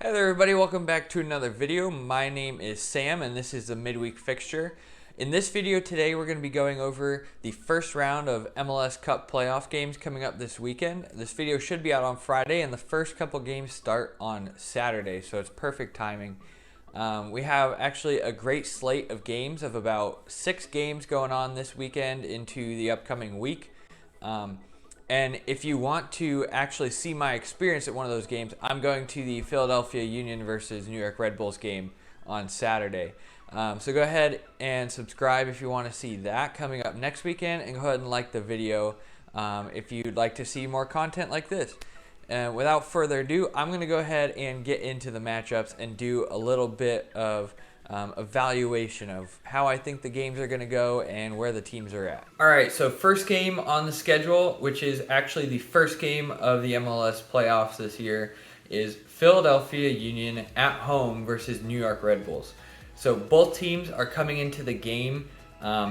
Hey there everybody, welcome back to another video. My name is Sam and this is the midweek fixture. In this video today we're going to be going over the first round of MLS Cup playoff games coming up this weekend. This video should be out on Friday and the first couple games start on Saturday, so it's perfect timing. We have actually a great slate of games of about 6 games going on this weekend into the upcoming week. And if you want to actually see my experience at one of those games, I'm going to the Philadelphia Union versus New York Red Bulls game on Saturday. So go ahead and subscribe if you want to see that coming up next weekend, and go ahead and like the video if you'd like to see more content like this. Without further ado, I'm going to go ahead and get into the matchups and do a little bit of evaluation of how I think the games are going to go and where the teams are at. All right, so first game on the schedule, which is actually the first game of the MLS playoffs this year, is Philadelphia Union at home versus New York Red Bulls. So both teams are coming into the game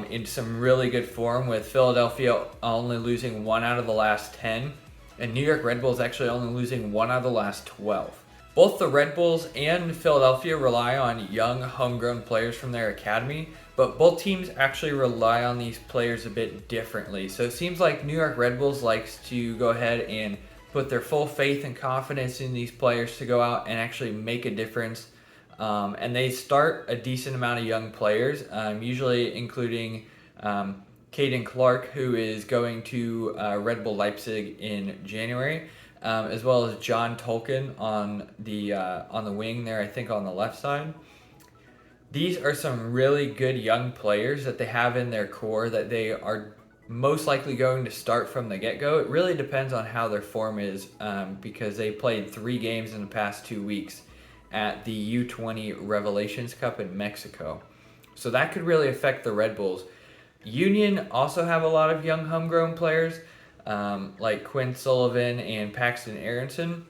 in some really good form, with Philadelphia only losing 1 out of the last 10, and New York Red Bulls actually only losing 1 out of the last 12. Both the Red Bulls and Philadelphia rely on young, homegrown players from their academy, but both teams actually rely on these players a bit differently. So it seems like New York Red Bulls likes to go ahead and put their full faith and confidence in these players to go out and actually make a difference. And they start a decent amount of young players, usually including Caden Clark, who is going to Red Bull Leipzig in January. As well as John Tolkien on the wing there, I think on the left side. These are some really good young players that they have in their core that they are most likely going to start from the get-go. It really depends on how their form is, because they played 3 games in the past 2 weeks at the U20 Revelations Cup in Mexico. So that could really affect the Red Bulls. Union also have a lot of young homegrown players, like Quinn Sullivan and Paxton Aronson,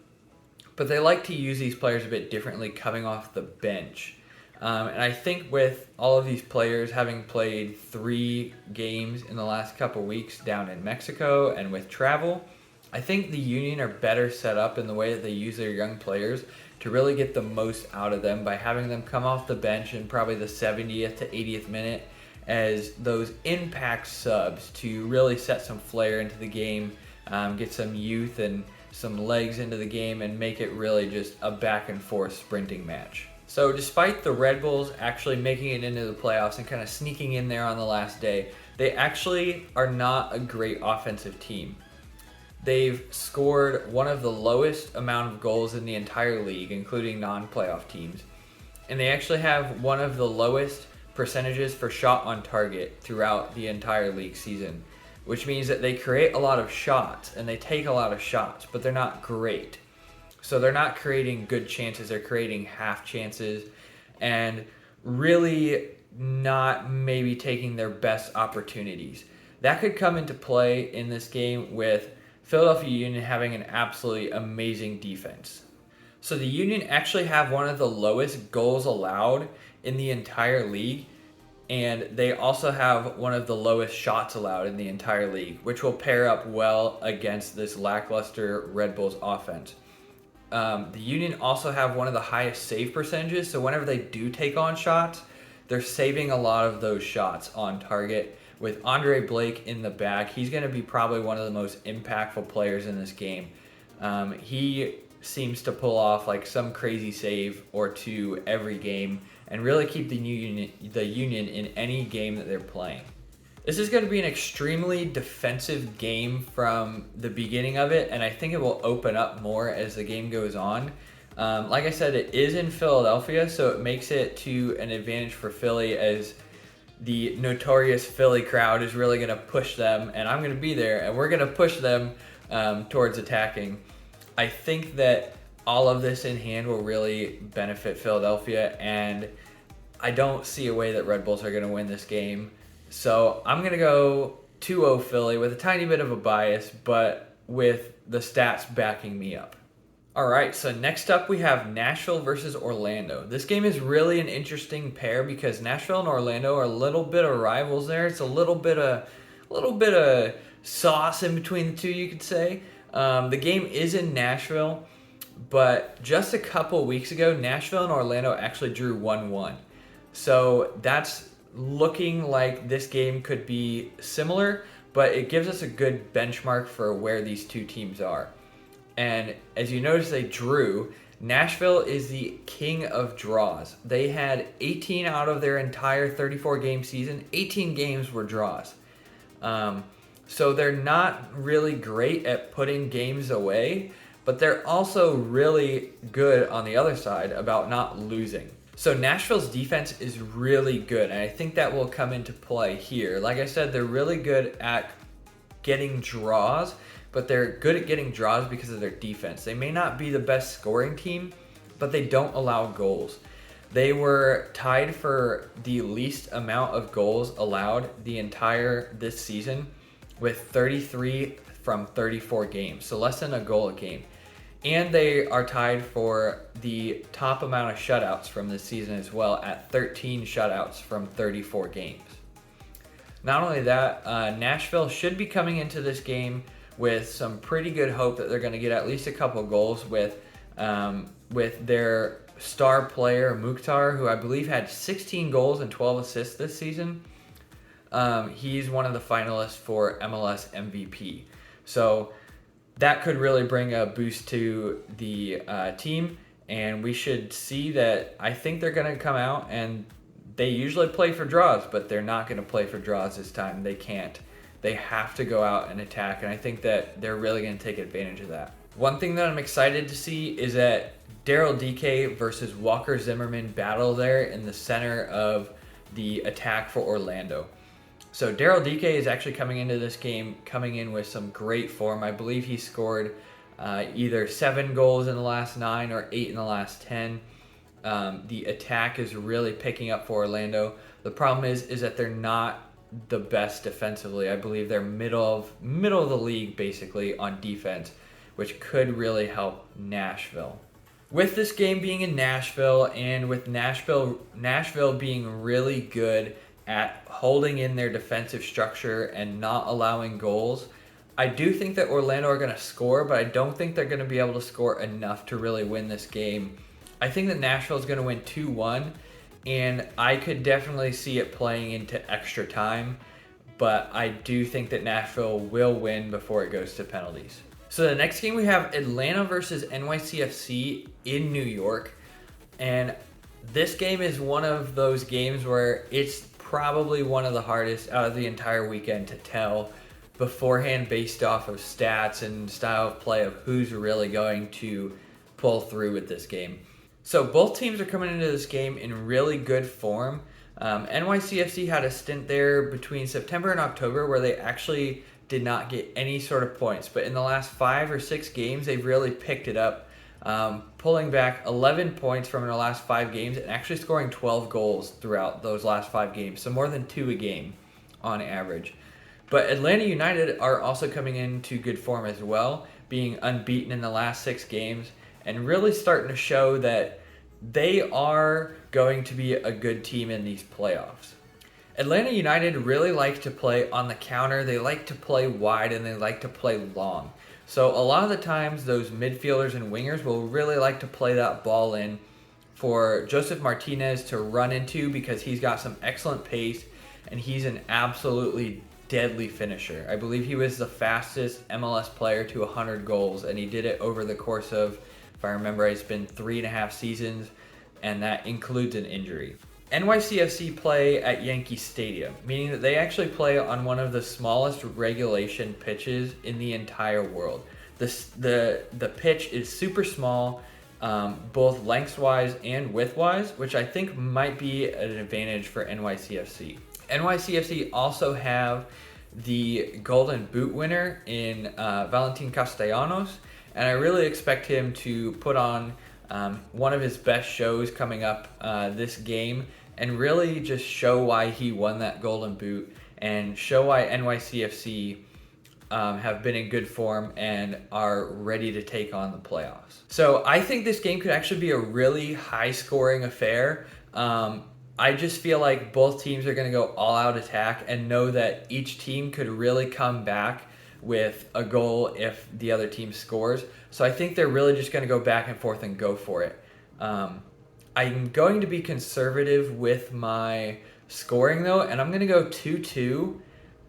but they like to use these players a bit differently coming off the bench. And I think with all of these players having played 3 games in the last couple weeks down in Mexico and with travel, I think the Union are better set up in the way that they use their young players to really get the most out of them by having them come off the bench in probably the 70th to 80th minute as those impact subs to really set some flair into the game, get some youth and some legs into the game, and make it really just a back and forth sprinting match. So despite the Red Bulls actually making it into the playoffs and kind of sneaking in there on the last day, they actually are not a great offensive team. They've scored one of the lowest amount of goals in the entire league, including non-playoff teams, and they actually have one of the lowest percentages for shot on target throughout the entire league season, which means that they create a lot of shots and they take a lot of shots, but they're not great. So they're not creating good chances, they're creating half chances and really not maybe taking their best opportunities. That could come into play in this game with Philadelphia Union having an absolutely amazing defense. So the Union actually have one of the lowest goals allowed in the entire league, and they also have one of the lowest shots allowed in the entire league, which will pair up well against this lackluster Red Bulls offense. The Union also have one of the highest save percentages, so whenever they do take on shots, they're saving a lot of those shots on target. With Andre Blake in the back, he's going to be probably one of the most impactful players in this game. He seems to pull off like some crazy save or 2 every game and really keep the Union in any game that they're playing. This is going to be an extremely defensive game from the beginning of it, and I think it will open up more as the game goes on. Like I said, it is in Philadelphia, so it makes it to an advantage for Philly, as the notorious Philly crowd is really going to push them, and I'm going to be there, and we're going to push them towards attacking. I think that all of this in hand will really benefit Philadelphia, and I don't see a way that Red Bulls are going to win this game. So I'm going to go 2-0 Philly with a tiny bit of a bias, but with the stats backing me up. All right, so next up we have Nashville versus Orlando. This game is really an interesting pair because Nashville and Orlando are a little bit of rivals there. It's a little bit of sauce in between the two, you could say. The game is in Nashville, But just a couple weeks ago, Nashville and Orlando actually drew 1-1. So that's looking like this game could be similar, but it gives us a good benchmark for where these two teams are. And as you notice, they drew. Nashville is the king of draws. They had 18 out of their entire 34-game season. 18 games were draws. So they're not really great at putting games away, but they're also really good on the other side about not losing. So Nashville's defense is really good, and I think that will come into play here. Like I said, they're really good at getting draws, but they're good at getting draws because of their defense. They may not be the best scoring team, but they don't allow goals. They were tied for the least amount of goals allowed this season with 33 from 34 games, so less than a goal a game. And they are tied for the top amount of shutouts from this season as well at 13 shutouts from 34 games. Not only that, Nashville should be coming into this game with some pretty good hope that they're going to get at least a couple goals with their star player Mukhtar, who I believe had 16 goals and 12 assists this season. He's one of the finalists for MLS MVP. So that could really bring a boost to the team, and we should see that. I think they're going to come out, and they usually play for draws, but they're not going to play for draws this time. They can't. They have to go out and attack, and I think that they're really going to take advantage of that. One thing that I'm excited to see is that Daryl DK versus Walker Zimmerman battle there in the center of the attack for Orlando. So Daryl DK is actually coming into this game, coming in with some great form. I believe he scored either 7 goals in the last 9 or 8 in the last 10. The attack is really picking up for Orlando. The problem is that they're not the best defensively. I believe they're middle of the league basically on defense, which could really help Nashville. With this game being in Nashville, and with Nashville being really good at holding in their defensive structure and not allowing goals, I do think that Orlando are going to score, but I don't think they're going to be able to score enough to really win this game. I think that Nashville is going to win 2-1, and I could definitely see it playing into extra time, but I do think that Nashville will win before it goes to penalties. So the next game we have Atlanta versus NYCFC in New York, and this game is one of those games where it's probably one of the hardest out of the entire weekend to tell beforehand based off of stats and style of play of who's really going to pull through with this game. So both teams are coming into this game in really good form. NYCFC had a stint there between September and October where they actually did not get any sort of points, but in the last 5 or 6 games they've really picked it up, pulling back 11 points from their last 5 games and actually scoring 12 goals throughout those last 5 games, so more than 2 a game on average. But Atlanta United are also coming into good form as well, being unbeaten in the last 6 games and really starting to show that they are going to be a good team in these playoffs. Atlanta United really like to play on the counter, they like to play wide, and they like to play long. So a lot of the times those midfielders and wingers will really like to play that ball in for Joseph Martinez to run into because he's got some excellent pace and he's an absolutely deadly finisher. I believe he was the fastest MLS player to 100 goals, and he did it over the course of, if I remember, it's been 3.5 seasons, and that includes an injury. NYCFC play at Yankee Stadium, meaning that they actually play on one of the smallest regulation pitches in the entire world. The pitch is super small, both lengthwise and widthwise, which I think might be an advantage for NYCFC. NYCFC also have the Golden Boot winner in Valentin Castellanos, and I really expect him to put on one of his best shows coming up this game and really just show why he won that Golden Boot and show why NYCFC have been in good form and are ready to take on the playoffs. So I think this game could actually be a really high-scoring affair. I just feel like both teams are going to go all-out attack and know that each team could really come back with a goal if the other team scores. So I think they're really just going to go back and forth and go for it. I'm going to be conservative with my scoring though, and I'm going to go 2-2.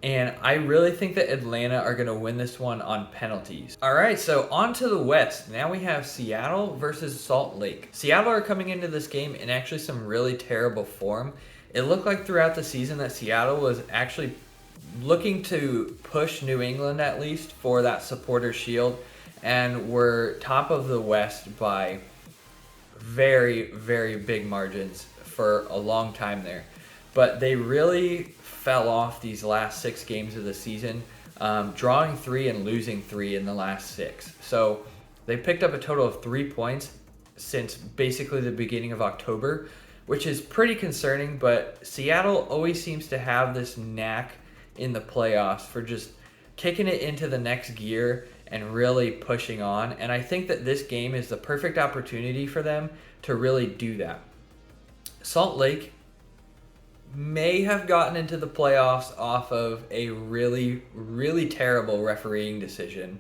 And I really think that Atlanta are going to win this one on penalties. All right, so on to the West. Now we have Seattle versus Salt Lake. Seattle are coming into this game in actually some really terrible form. It looked like throughout the season that Seattle was actually looking to push New England at least for that supporter shield, and were top of the West by very, very big margins for a long time there. But they really fell off these last 6 games of the season, drawing 3 and losing 3 in the last 6. So they picked up a total of 3 points since basically the beginning of October, which is pretty concerning. But Seattle always seems to have this knack in the playoffs for just kicking it into the next gear and really pushing on. And I think that this game is the perfect opportunity for them to really do that. Salt Lake may have gotten into the playoffs off of a really, really terrible refereeing decision.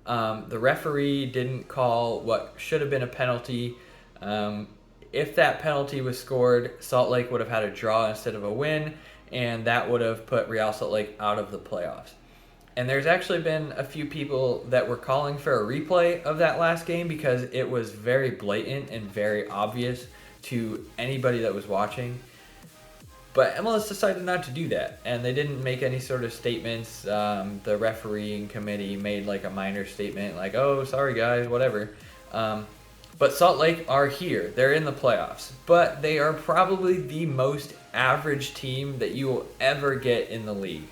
The referee didn't call what should have been a penalty. If that penalty was scored, Salt Lake would have had a draw instead of a win, and that would have put Real Salt Lake out of the playoffs. And there's actually been a few people that were calling for a replay of that last game because it was very blatant and very obvious to anybody that was watching. But MLS decided not to do that, and they didn't make any sort of statements. The refereeing committee made like a minor statement like, oh, sorry guys, whatever. But Salt Lake are here. They're in the playoffs. But they are probably the most average team that you will ever get in the league.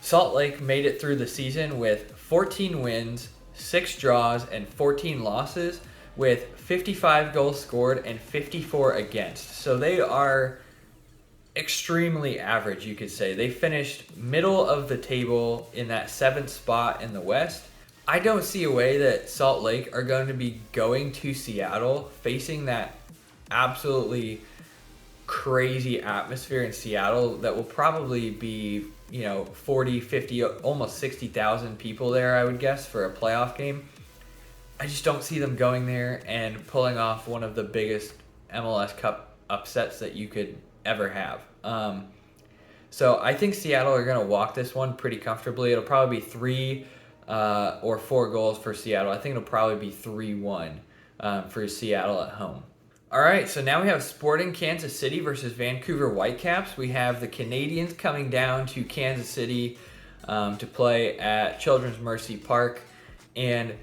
Salt Lake made it through the season with 14 wins, 6 draws, and 14 losses, with 55 goals scored and 54 against. So they are extremely average, you could say. They finished middle of the table in that 7th spot in the West. I don't see a way that Salt Lake are going to be going to Seattle, facing that absolutely crazy atmosphere in Seattle that will probably be, 40, 50, almost 60,000 people there, I would guess, for a playoff game. I just don't see them going there and pulling off one of the biggest MLS Cup upsets that you could ever have. So I think Seattle are going to walk this one pretty comfortably. It'll probably be 3 or 4 goals for Seattle. I think it'll probably be 3-1 for Seattle at home. All right, so now we have Sporting Kansas City versus Vancouver Whitecaps. We have the Canadians coming down to Kansas City to play at Children's Mercy Park. And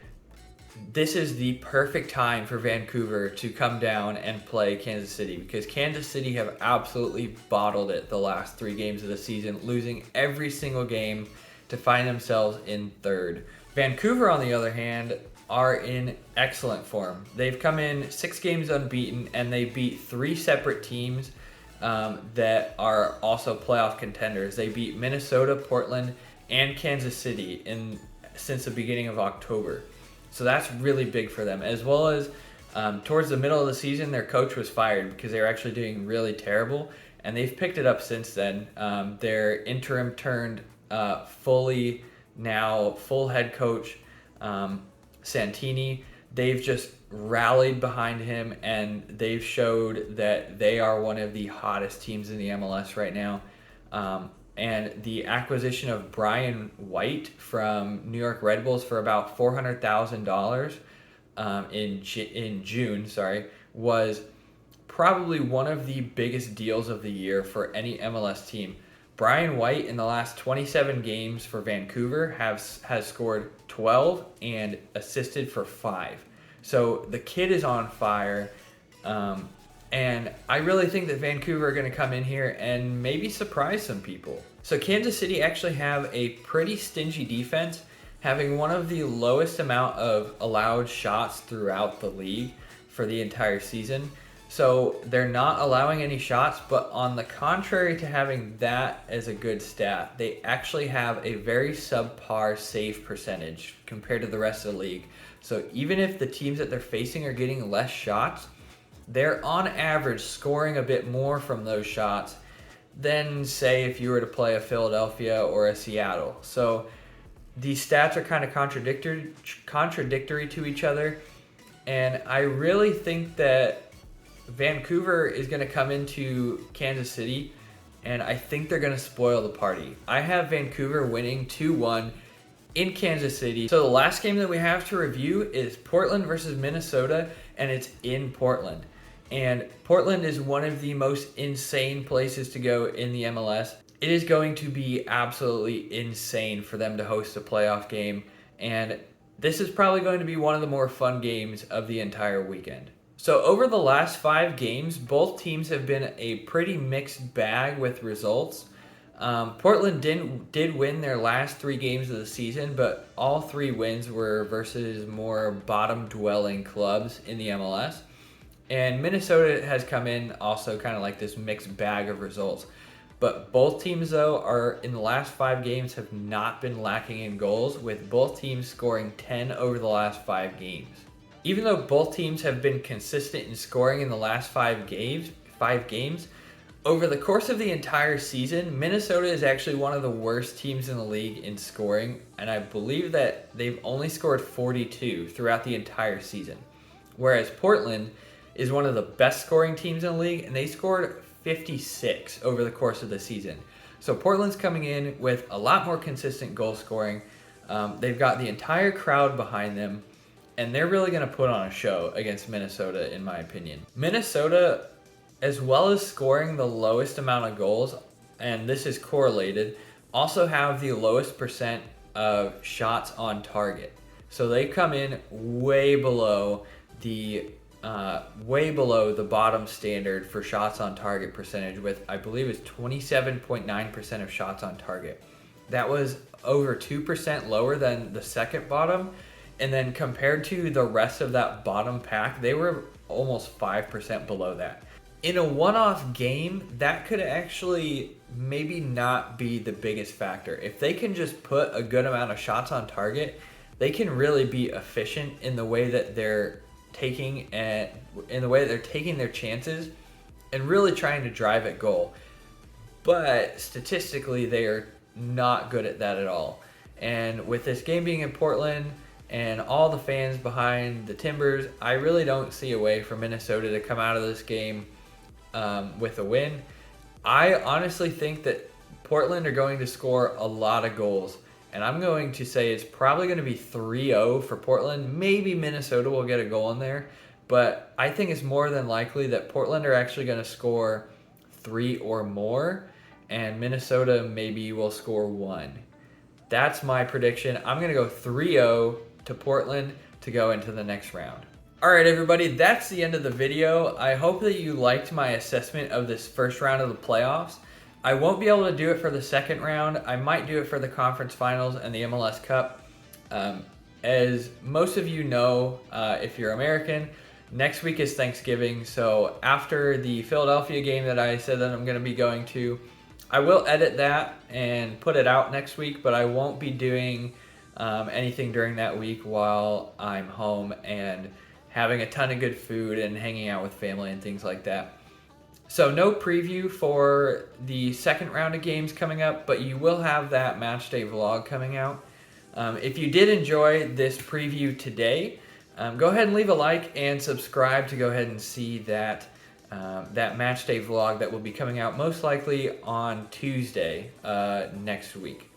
this is the perfect time for Vancouver to come down and play Kansas City, because Kansas City have absolutely bottled it the last 3 games of the season, losing every single game to find themselves in 3rd. Vancouver, on the other hand, are in excellent form. They've come in 6 games unbeaten, and they beat 3 separate teams that are also playoff contenders. They beat Minnesota, Portland, and Kansas City since the beginning of October. So that's really big for them. As well as towards the middle of the season, their coach was fired because they were actually doing really terrible, and they've picked it up since then. Their interim turned full head coach, Santini, they've just rallied behind him, and they've showed that they are one of the hottest teams in the MLS right now. And the acquisition of Brian White from New York Red Bulls for about $400,000 in June, was probably one of the biggest deals of the year for any MLS team. Brian White in the last 27 games for Vancouver has scored 12 and assisted for 5. So the kid is on fire. And I really think that Vancouver are going to come in here and maybe surprise some people. So Kansas City actually have a pretty stingy defense, having one of the lowest amount of allowed shots throughout the league for the entire season. So they're not allowing any shots, but on the contrary to having that as a good stat, they actually have a very subpar save percentage compared to the rest of the league. So even if the teams that they're facing are getting less shots, they're on average scoring a bit more from those shots than, say, if you were to play a Philadelphia or a Seattle. So these stats are kind of contradictory to each other, and I really think that Vancouver is going to come into Kansas City, and I think they're going to spoil the party. I have Vancouver winning 2-1 in Kansas City. So the last game that we have to review is Portland versus Minnesota, and it's in Portland. And Portland is one of the most insane places to go in the MLS. It is going to be absolutely insane for them to host a playoff game, and this is probably going to be one of the more fun games of the entire weekend. So over the last 5 games, both teams have been a pretty mixed bag with results. Portland did win their last 3 games of the season, but all 3 wins were versus more bottom-dwelling clubs in the MLS. And Minnesota has come in also kind of like this mixed bag of results. But both teams, though, are in the last 5 games have not been lacking in goals, with both teams scoring 10 over the last 5 games. Even though both teams have been consistent in scoring in the last 5 games, over the course of the entire season, Minnesota is actually one of the worst teams in the league in scoring, and I believe that they've only scored 42 throughout the entire season. Whereas Portland is one of the best scoring teams in the league, and they scored 56 over the course of the season. So Portland's coming in with a lot more consistent goal scoring. They've got the entire crowd behind them, and they're really going to put on a show against Minnesota, in my opinion. Minnesota, as well as scoring the lowest amount of goals, and this is correlated, also have the lowest percent of shots on target. So they come in way below the bottom standard for shots on target percentage, with I believe it's 27.9% of shots on target. That was over 2% lower than the second bottom, and then compared to the rest of that bottom pack, they were almost 5% below that. In a one-off game, that could actually maybe not be the biggest factor. If they can just put a good amount of shots on target, they can really be efficient in the way that they're taking their chances and really trying to drive at goal. But statistically, they are not good at that at all. And with this game being in Portland and all the fans behind the Timbers, I really don't see a way for Minnesota to come out of this game with a win. I honestly think that Portland are going to score a lot of goals, and I'm going to say it's probably going to be 3-0 for Portland. Maybe Minnesota will get a goal in there, but I think it's more than likely that Portland are actually going to score 3 or more, and Minnesota maybe will score 1. That's my prediction. I'm going to go 3-0 to Portland to go into the next round. All right, everybody, that's the end of the video. I hope that you liked my assessment of this first round of the playoffs. I won't be able to do it for the second round. I might do it for the conference finals and the MLS Cup. As most of you know, if you're American, next week is Thanksgiving. So after the Philadelphia game that I said that I'm going to be going to, I will edit that and put it out next week, but I won't be doing anything during that week while I'm home and having a ton of good food and hanging out with family and things like that. So no preview for the second round of games coming up, but you will have that match day vlog coming out. If you did enjoy this preview today, go ahead and leave a like and subscribe to go ahead and see that match day vlog that will be coming out most likely on Tuesday next week.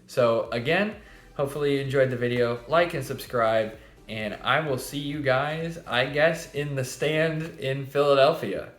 So again, hopefully you enjoyed the video. Like and subscribe, and I will see you guys, I guess, in the stand in Philadelphia.